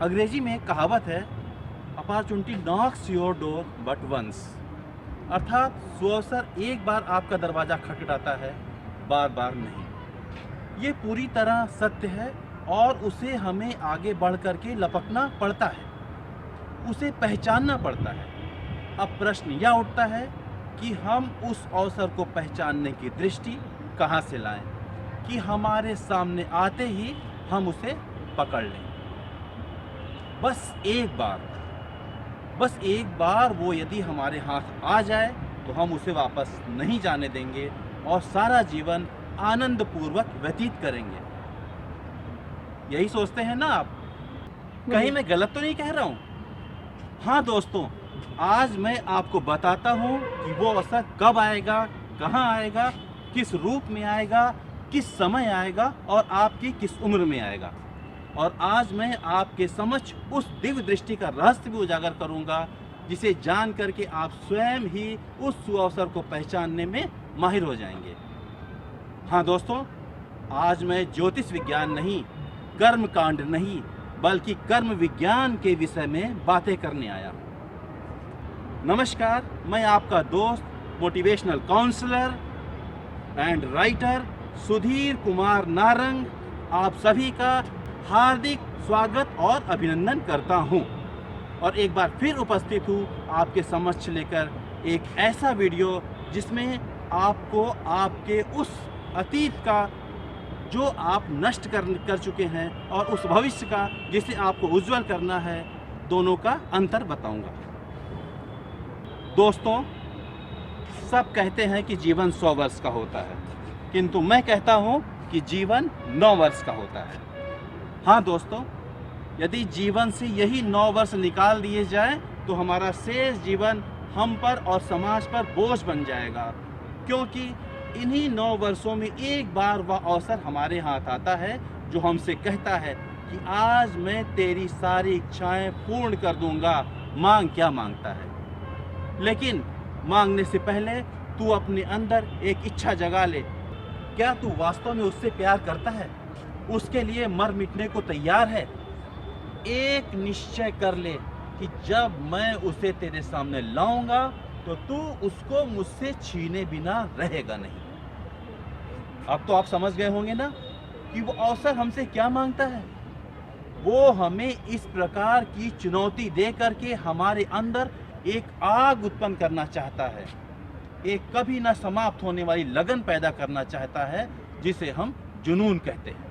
अंग्रेजी में एक कहावत है, opportunity knocks your door but once. अर्थात सुअवसर एक बार आपका दरवाज़ा खटखटाता है, बार बार नहीं। ये पूरी तरह सत्य है और उसे हमें आगे बढ़ कर के लपकना पड़ता है, उसे पहचानना पड़ता है। अब प्रश्न यह उठता है कि हम उस अवसर को पहचानने की दृष्टि कहाँ से लाएं कि हमारे सामने आते ही हम उसे पकड़ लें। बस एक बार वो यदि हमारे हाथ आ जाए तो हम उसे वापस नहीं जाने देंगे और सारा जीवन आनंद पूर्वक व्यतीत करेंगे। यही सोचते हैं ना आप? कहीं मैं गलत तो नहीं कह रहा हूँ? हाँ दोस्तों, आज मैं आपको बताता हूँ कि वो अवसर कब आएगा, कहाँ आएगा, किस रूप में आएगा, किस समय आएगा और आपकी किस उम्र में आएगा। और आज मैं आपके समक्ष उस दिव्य दृष्टि का रहस्य भी उजागर करूँगा जिसे जान करके आप स्वयं ही उस सुअवसर को पहचानने में माहिर हो जाएंगे। हाँ दोस्तों, आज मैं ज्योतिष विज्ञान नहीं, कर्म कांड नहीं, बल्कि कर्म विज्ञान के विषय में बातें करने आया हूँ। नमस्कार, मैं आपका दोस्त, motivational counsellor and writer Sudhir Kumar Narang आप सभी का हार्दिक स्वागत और अभिनंदन करता हूँ और एक बार फिर उपस्थित हूँ आपके समक्ष लेकर एक ऐसा वीडियो जिसमें आपको आपके उस अतीत का जो आप नष्ट कर चुके हैं और उस भविष्य का जिसे आपको उज्जवल करना है, दोनों का अंतर बताऊंगा। दोस्तों, सब कहते हैं कि जीवन 100 वर्ष का होता है, किंतु मैं कहता हूं कि जीवन 9 वर्ष का होता है। हाँ दोस्तों, यदि जीवन से यही 9 वर्ष निकाल दिए जाए तो हमारा शेष जीवन हम पर और समाज पर बोझ बन जाएगा, क्योंकि इन्हीं 9 वर्षों में एक बार वह अवसर हमारे हाथ आता है जो हमसे कहता है कि आज मैं तेरी सारी इच्छाएं पूर्ण कर दूंगा, मांग क्या मांगता है। लेकिन मांगने से पहले तू अपने अंदर एक इच्छा जगा ले। क्या तू वास्तव में उससे प्यार करता है? उसके लिए मर मिटने को तैयार है? एक निश्चय कर ले कि जब मैं उसे तेरे सामने लाऊंगा तो तू उसको मुझसे छीने बिना रहेगा नहीं। अब तो आप समझ गए होंगे ना कि वो अवसर हमसे क्या मांगता है। वो हमें इस प्रकार की चुनौती दे करके हमारे अंदर एक आग उत्पन्न करना चाहता है, एक कभी ना समाप्त होने वाली लगन पैदा करना चाहता है जिसे हम जुनून कहते हैं।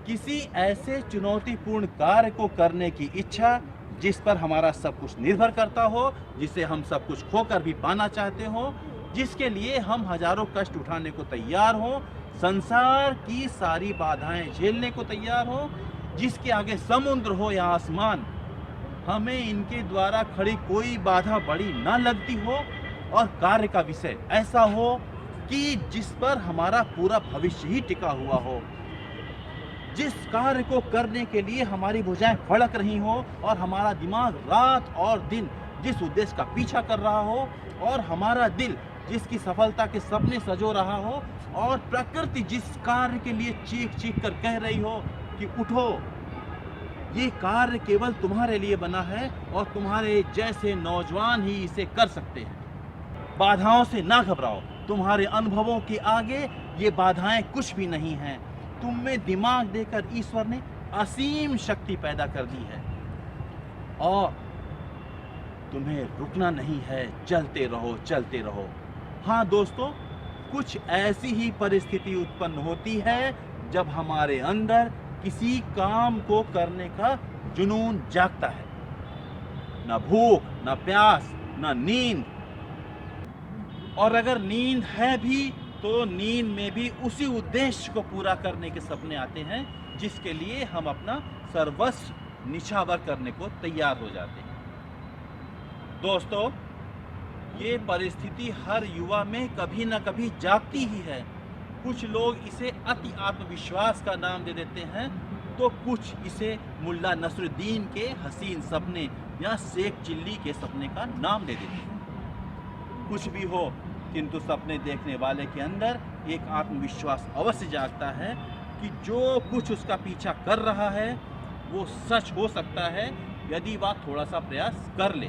किसी ऐसे चुनौतीपूर्ण कार्य को करने की इच्छा जिस पर हमारा सब कुछ निर्भर करता हो, जिसे हम सब कुछ खोकर भी पाना चाहते हो, जिसके लिए हम हजारों कष्ट उठाने को तैयार हो, संसार की सारी बाधाएं झेलने को तैयार हो, जिसके आगे समुद्र हो या आसमान, हमें इनके द्वारा खड़ी कोई बाधा बड़ी ना लगती हो और कार्य का विषय ऐसा हो कि जिस पर हमारा पूरा भविष्य ही टिका हुआ हो, जिस कार्य को करने के लिए हमारी भुजाएं फड़क रही हो और हमारा दिमाग रात और दिन जिस उद्देश्य का पीछा कर रहा हो और हमारा दिल जिसकी सफलता के सपने सजो रहा हो और प्रकृति जिस कार्य के लिए चीख चीख कर कह रही हो कि उठो, ये कार्य केवल तुम्हारे लिए बना है और तुम्हारे जैसे नौजवान ही इसे कर सकते हैं। बाधाओं से ना घबराओ, तुम्हारे अनुभवों के आगे ये बाधाएं कुछ भी नहीं हैं। तुम में दिमाग देकर ईश्वर ने असीम शक्ति पैदा कर दी है और तुम्हें रुकना नहीं है, चलते रहो, चलते रहो। हाँ दोस्तों, कुछ ऐसी ही परिस्थिति उत्पन्न होती है जब हमारे अंदर किसी काम को करने का जुनून जागता है। न भूख, न प्यास, न नींद, और अगर नींद है भी तो नींद में भी उसी उद्देश्य को पूरा करने के सपने आते हैं जिसके लिए हम अपना सर्वस्व निछावर करने को तैयार हो जाते हैं। दोस्तों, ये परिस्थिति हर युवा में कभी ना कभी जागती ही है। कुछ लोग इसे अति आत्मविश्वास का नाम दे देते हैं तो कुछ इसे मुल्ला नसरुद्दीन के हसीन सपने या शेख चिल्ली के सपने का नाम दे देते हैं। कुछ भी हो, किंतु सपने देखने वाले के अंदर एक आत्मविश्वास अवश्य जागता है कि जो कुछ उसका पीछा कर रहा है वो सच हो सकता है यदि वह थोड़ा सा प्रयास कर ले,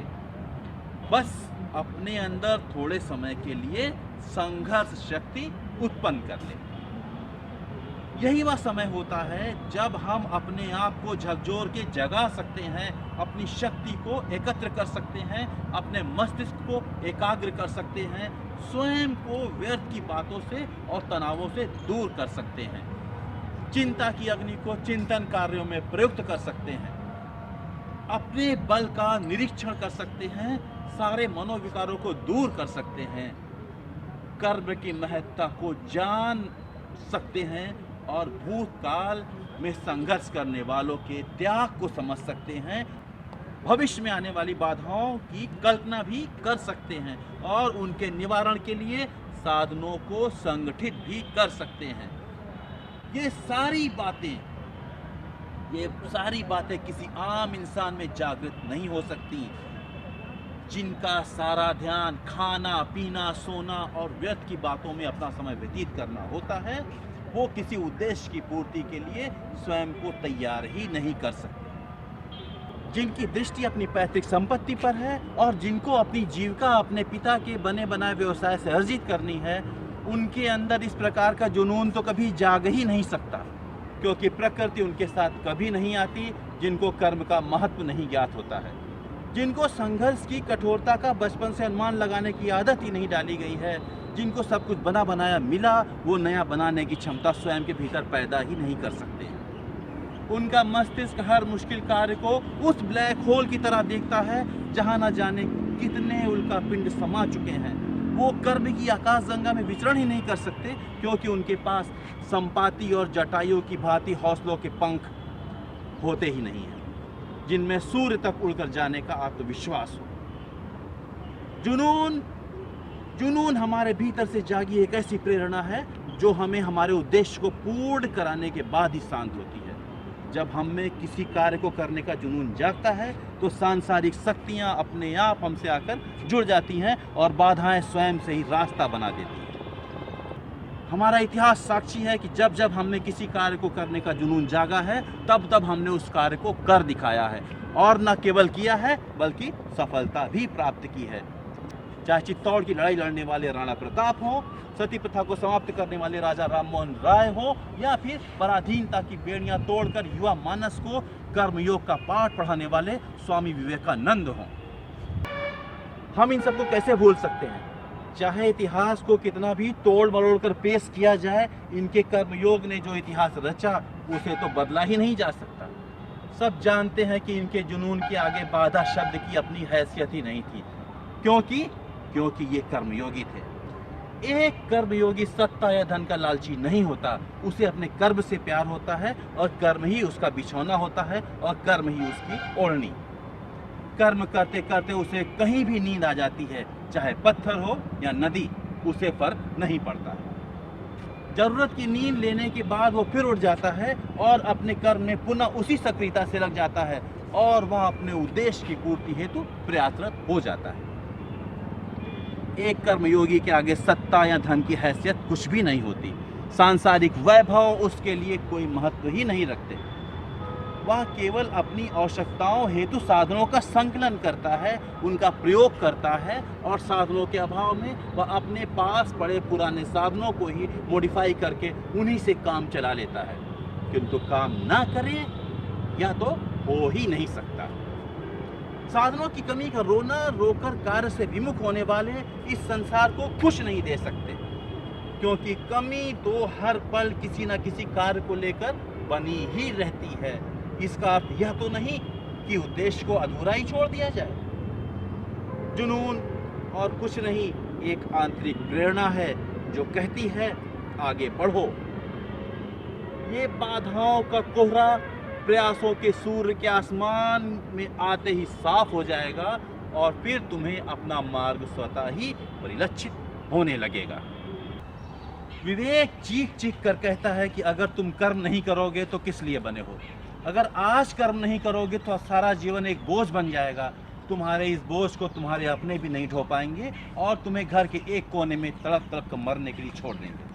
बस अपने अंदर थोड़े समय के लिए संघर्ष शक्ति उत्पन्न कर ले। यही वह समय होता है जब हम अपने आप को झकझोर के जगा सकते हैं, अपनी शक्ति को एकत्र कर सकते हैं, अपने मस्तिष्क को एकाग्र कर सकते हैं, स्वयं को व्यर्थ की बातों से और तनावों से दूर कर सकते हैं, चिंता की अग्नि को चिंतन कार्यों में प्रयुक्त कर सकते हैं, अपने बल का निरीक्षण कर सकते हैं, सारे मनोविकारों को दूर कर सकते हैं, कर्म की महत्ता को जान सकते हैं और भूतकाल में संघर्ष करने वालों के त्याग को समझ सकते हैं, भविष्य में आने वाली बाधाओं की कल्पना भी कर सकते हैं और उनके निवारण के लिए साधनों को संगठित भी कर सकते हैं। ये सारी बातें किसी आम इंसान में जागृत नहीं हो सकती, जिनका सारा ध्यान खाना पीना सोना और व्यर्थ की बातों में अपना समय व्यतीत करना होता है, वो किसी उद्देश्य की पूर्ति के लिए स्वयं को तैयार ही नहीं कर सकते। जिनकी दृष्टि अपनी पैतृक संपत्ति पर है और जिनको अपनी जीविका अपने पिता के बने बनाए व्यवसाय से अर्जित करनी है, उनके अंदर इस प्रकार का जुनून तो कभी जाग ही नहीं सकता, क्योंकि प्रकृति उनके साथ कभी नहीं आती, जिनको कर्म का महत्व नहीं ज्ञात होता है, जिनको संघर्ष की कठोरता का बचपन से अनुमान लगाने की आदत ही नहीं डाली गई है, जिनको सब कुछ बना बनाया मिला, वो नया बनाने की क्षमता स्वयं के भीतर पैदा ही नहीं कर सकते हैं। उनका मस्तिष्क हर मुश्किल कार्य को उस ब्लैक होल की तरह देखता है जहां न जाने कितने उल्का पिंड समा चुके हैं। वो कर्म की आकाशगंगा में विचरण ही नहीं कर सकते, क्योंकि उनके पास संपाति और जटायु की भांति हौसलों के पंख होते ही नहीं हैं, जिनमें सूर्य तक उड़कर जाने का आत्मविश्वास हो। जुनून हमारे भीतर से जागी एक ऐसी प्रेरणा है जो हमें हमारे उद्देश्य को पूर्ण कराने के बाद ही शांत होती है। जब हम में किसी कार्य को करने का जुनून जागता है तो सांसारिक शक्तियां अपने आप हमसे आकर जुड़ जाती हैं और बाधाएं स्वयं से ही रास्ता बना देती हैं। हमारा इतिहास साक्षी है कि जब जब हमने किसी कार्य को करने का जुनून जागा है, तब तब हमने उस कार्य को कर दिखाया है, और न केवल किया है बल्कि सफलता भी प्राप्त की है। चाहे चित्तौड़ की लड़ाई लड़ने वाले राणा प्रताप हो, सती प्रथा को समाप्त करने वाले राजा राममोहन राय हो, या फिर पराधीनता की बेड़ियां तोड़कर युवा मानस को कर्मयोग का पाठ पढ़ाने वाले स्वामी विवेकानंद हो। हम इन सबको कैसे भूल सकते हैं? चाहे इतिहास को कितना भी तोड़ मरोड़ कर पेश किया जाए, इनके कर्मयोग ने जो इतिहास रचा उसे तो बदला ही नहीं जा सकता। सब जानते हैं कि इनके जुनून के आगे बाधा शब्द की अपनी हैसियत ही नहीं थी, क्योंकि ये कर्मयोगी थे। एक कर्मयोगी सत्ता या धन का लालची नहीं होता, उसे अपने कर्म से प्यार होता है और कर्म ही उसका बिछौना होता है और कर्म ही उसकी ओढ़नी। कर्म करते करते उसे कहीं भी नींद आ जाती है, चाहे पत्थर हो या नदी, उसे फर्क नहीं पड़ता है। जरूरत की नींद लेने के बाद वो फिर उठ जाता है और अपने कर्म में पुनः उसी सक्रियता से लग जाता है और वह अपने उद्देश्य की पूर्ति हेतु प्रयासरत हो जाता है। एक कर्मयोगी के आगे सत्ता या धन की हैसियत कुछ भी नहीं होती, सांसारिक वैभव उसके लिए कोई महत्व ही नहीं रखते। वह केवल अपनी आवश्यकताओं हेतु साधनों का संकलन करता है, उनका प्रयोग करता है, और साधनों के अभाव में वह अपने पास पड़े पुराने साधनों को ही मॉडिफाई करके उन्हीं से काम चला लेता है। किंतु काम ना करे या तो हो ही नहीं सकता। साधनों की कमी का रोना रोकर कार्य से विमुख होने वाले इस संसार को खुश नहीं दे सकते, क्योंकि कमी तो हर पल किसी न किसी कार्य को लेकर बनी ही रहती है। इसका अर्थ यह तो नहीं कि उद्देश्य को अधूरा ही छोड़ दिया जाए। जुनून और कुछ नहीं, एक आंतरिक प्रेरणा है जो कहती है आगे बढ़ो। ये बाधाओं का कोहरा प्रयासों के सूर्य के आसमान में आते ही साफ हो जाएगा और फिर तुम्हें अपना मार्ग स्वतः ही परिलक्षित होने लगेगा। विवेक चीख चीख कर कहता है कि अगर तुम कर्म नहीं करोगे तो किस लिए बने हो। अगर आज कर्म नहीं करोगे तो सारा जीवन एक बोझ बन जाएगा। तुम्हारे इस बोझ को तुम्हारे अपने भी नहीं ढो पाएंगे और तुम्हें घर के एक कोने में तड़प तड़प कर मरने के लिए छोड़ देंगे।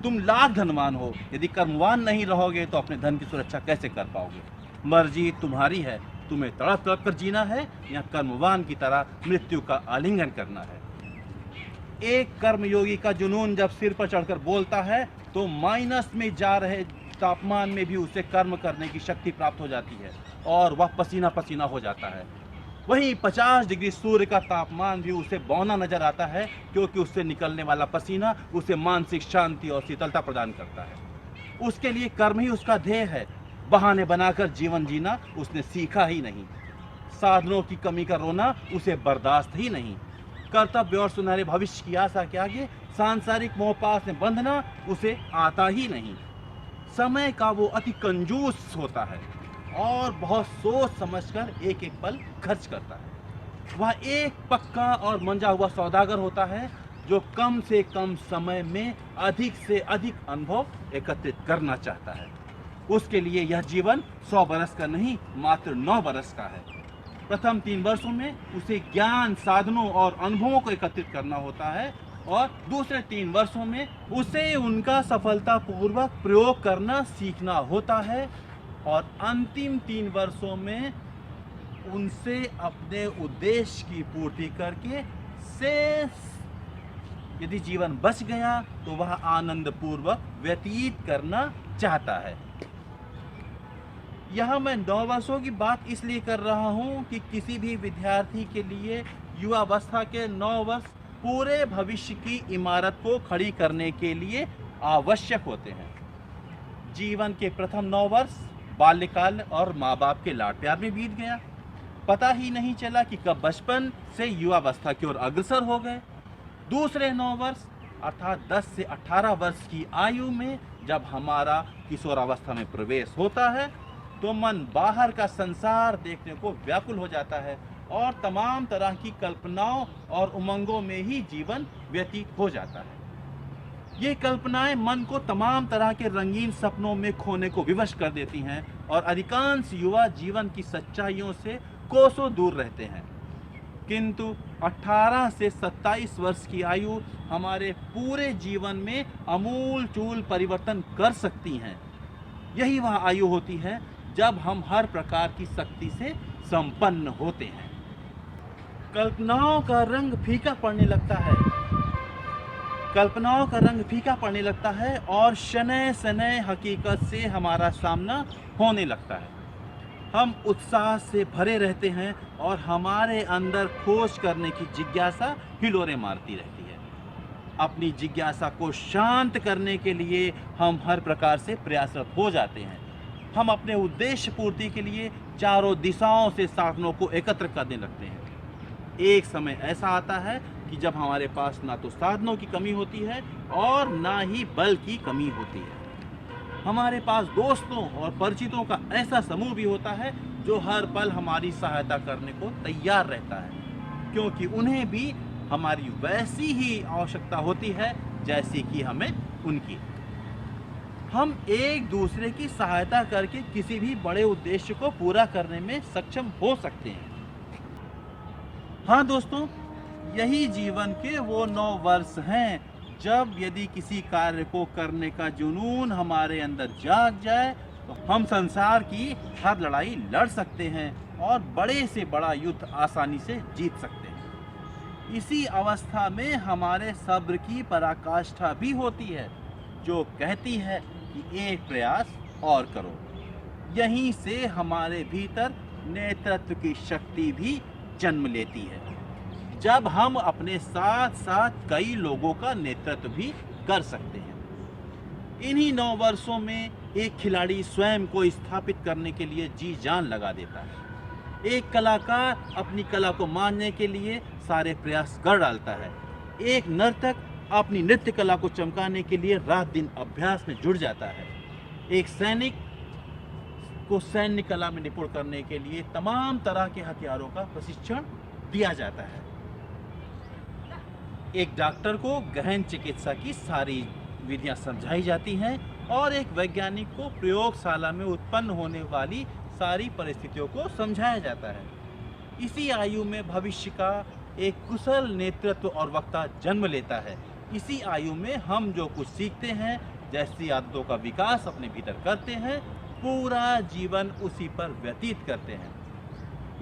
तुम लाख धनवान हो, यदि कर्मवान नहीं रहोगे तो अपने धन की सुरक्षा कैसे कर पाओगे। मर्जी तुम्हारी है, तुम्हें तड़प तड़प कर जीना है या कर्मवान की तरह मृत्यु का आलिंगन करना है। एक कर्मयोगी का जुनून जब सिर पर चढ़कर बोलता है तो माइनस में जा रहे तापमान में भी उसे कर्म करने की शक्ति प्राप्त हो जाती है और वह पसीना पसीना हो जाता है। वहीं 50 डिग्री सूर्य का तापमान भी उसे बौना नजर आता है, क्योंकि उससे निकलने वाला पसीना उसे मानसिक शांति और शीतलता प्रदान करता है। उसके लिए कर्म ही उसका ध्येय है। बहाने बनाकर जीवन जीना उसने सीखा ही नहीं। साधनों की कमी का रोना उसे बर्दाश्त ही नहीं। कर्तव्य और सुनहरे भविष्य की आशा के आगे सांसारिक मोहपाश में बंधना उसे आता ही नहीं। समय का वो अति कंजूस होता है और बहुत सोच समझकर एक एक पल खर्च करता है। वह एक पक्का और मंजा हुआ सौदागर होता है जो कम से कम समय में अधिक से अधिक अनुभव एकत्रित करना चाहता है। उसके लिए यह जीवन 100 बरस का नहीं, मात्र 9 बरस का है। प्रथम 3 वर्षों में उसे ज्ञान, साधनों और अनुभवों को एकत्रित करना होता है और दूसरे 3 वर्षों में उसे उनका सफलतापूर्वक प्रयोग करना सीखना होता है और अंतिम 3 वर्षों में उनसे अपने उद्देश्य की पूर्ति करके शेष यदि जीवन बच गया तो वह आनंद पूर्वक व्यतीत करना चाहता है। यहाँ मैं 9 वर्षों की बात इसलिए कर रहा हूँ कि किसी भी विद्यार्थी के लिए युवावस्था के 9 वर्ष पूरे भविष्य की इमारत को खड़ी करने के लिए आवश्यक होते हैं। जीवन के प्रथम 9 वर्ष बाल्यकाल और माँ बाप के लाड प्यार में बीत गया। पता ही नहीं चला कि कब बचपन से युवावस्था की ओर अग्रसर हो गए। दूसरे 9 वर्ष अर्थात 10 से 18 वर्ष की आयु में जब हमारा किशोरावस्था में प्रवेश होता है तो मन बाहर का संसार देखने को व्याकुल हो जाता है और तमाम तरह की कल्पनाओं और उमंगों में ही जीवन व्यतीत हो जाता है। ये कल्पनाएं मन को तमाम तरह के रंगीन सपनों में खोने को विवश कर देती हैं और अधिकांश युवा जीवन की सच्चाइयों से कोसों दूर रहते हैं। किंतु 18 से 27 वर्ष की आयु हमारे पूरे जीवन में अमूल चूल परिवर्तन कर सकती हैं। यही वह आयु होती है जब हम हर प्रकार की शक्ति से संपन्न होते हैं। कल्पनाओं का रंग फीका पड़ने लगता है। कल्पनाओं का रंग फीका पड़ने लगता है और शनय शनय हकीकत से हमारा सामना होने लगता है। हम उत्साह से भरे रहते हैं और हमारे अंदर खोज करने की जिज्ञासा हिलोरे मारती रहती है। अपनी जिज्ञासा को शांत करने के लिए हम हर प्रकार से प्रयासरत हो जाते हैं। हम अपने उद्देश्य पूर्ति के लिए चारों दिशाओं से साधनों को एकत्र करने लगते हैं। एक समय ऐसा आता है कि जब हमारे पास ना तो साधनों की कमी होती है और ना ही बल की कमी होती है। हमारे पास दोस्तों और परिचितों का ऐसा समूह भी होता है जो हर पल हमारी सहायता करने को तैयार रहता है, क्योंकि उन्हें भी हमारी वैसी ही आवश्यकता होती है जैसी कि हमें उनकी। हम एक दूसरे की सहायता करके किसी भी बड़े उद्देश्य को पूरा करने में सक्षम हो सकते हैं। हाँ दोस्तों, यही जीवन के वो 9 वर्ष हैं जब यदि किसी कार्य को करने का जुनून हमारे अंदर जाग जाए तो हम संसार की हर लड़ाई लड़ सकते हैं और बड़े से बड़ा युद्ध आसानी से जीत सकते हैं। इसी अवस्था में हमारे सब्र की पराकाष्ठा भी होती है जो कहती है कि एक प्रयास और करो। यहीं से हमारे भीतर नेतृत्व की शक्ति भी जन्म लेती है, जब हम अपने साथ साथ कई लोगों का नेतृत्व भी कर सकते हैं। इन्हीं 9 वर्षों में एक खिलाड़ी स्वयं को स्थापित करने के लिए जी जान लगा देता है। एक कलाकार अपनी कला को मानने के लिए सारे प्रयास कर डालता है। एक नर्तक अपनी नृत्य कला को चमकाने के लिए रात दिन अभ्यास में जुट जाता है। एक सैनिक को सैन्य कला में निपुण करने के लिए तमाम तरह के हथियारों का प्रशिक्षण दिया जाता है। एक डॉक्टर को गहन चिकित्सा की सारी विधियां समझाई जाती हैं और एक वैज्ञानिक को प्रयोगशाला में उत्पन्न होने वाली सारी परिस्थितियों को समझाया जाता है। इसी आयु में भविष्य का एक कुशल नेतृत्व और वक्ता जन्म लेता है। इसी आयु में हम जो कुछ सीखते हैं, जैसी आदतों का विकास अपने भीतर करते हैं, पूरा जीवन उसी पर व्यतीत करते हैं।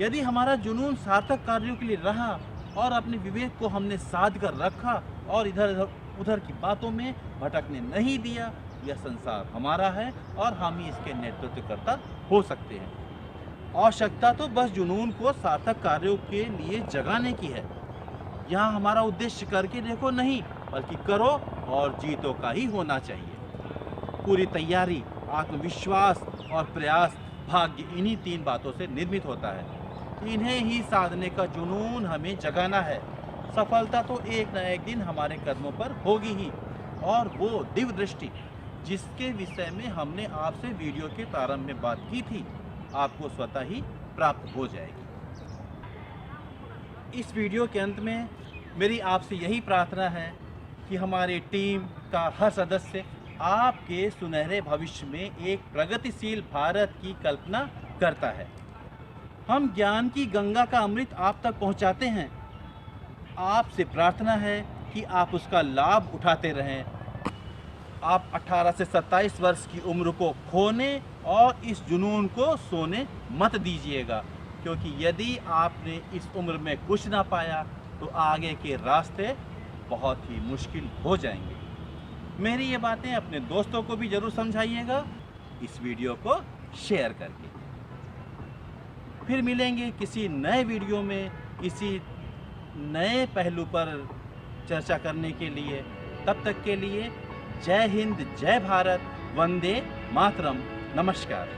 यदि हमारा जुनून सार्थक कार्यों के लिए रहा और अपने विवेक को हमने साध कर रखा और इधर उधर की बातों में भटकने नहीं दिया, यह संसार हमारा है और हम ही इसके नेतृत्वकर्ता हो सकते हैं। आवश्यकता तो बस जुनून को सार्थक कार्यों के लिए जगाने की है। यहाँ हमारा उद्देश्य करके देखो नहीं, बल्कि करो और जीतो का ही होना चाहिए। पूरी तैयारी, आत्मविश्वास और प्रयास, भाग्य इन्हीं 3 बातों से निर्मित होता है। इन्हें ही साधने का जुनून हमें जगाना है। सफलता तो एक न एक दिन हमारे कदमों पर होगी ही, और वो दिव्य दृष्टि जिसके विषय में हमने आपसे वीडियो के प्रारंभ में बात की थी, आपको स्वतः ही प्राप्त हो जाएगी। इस वीडियो के अंत में मेरी आपसे यही प्रार्थना है कि हमारी टीम का हर सदस्य आपके सुनहरे भविष्य में एक प्रगतिशील भारत की कल्पना करता है। हम ज्ञान की गंगा का अमृत आप तक पहुंचाते हैं। आपसे प्रार्थना है कि आप उसका लाभ उठाते रहें। आप 18 से 27 वर्ष की उम्र को खोने और इस जुनून को सोने मत दीजिएगा, क्योंकि यदि आपने इस उम्र में कुछ ना पाया तो आगे के रास्ते बहुत ही मुश्किल हो जाएंगे। मेरी ये बातें अपने दोस्तों को भी ज़रूर समझाइएगा, इस वीडियो को शेयर करके। फिर मिलेंगे किसी नए वीडियो में, किसी नए पहलू पर चर्चा करने के लिए। तब तक के लिए जय हिंद, जय भारत, वंदे मातरम, नमस्कार।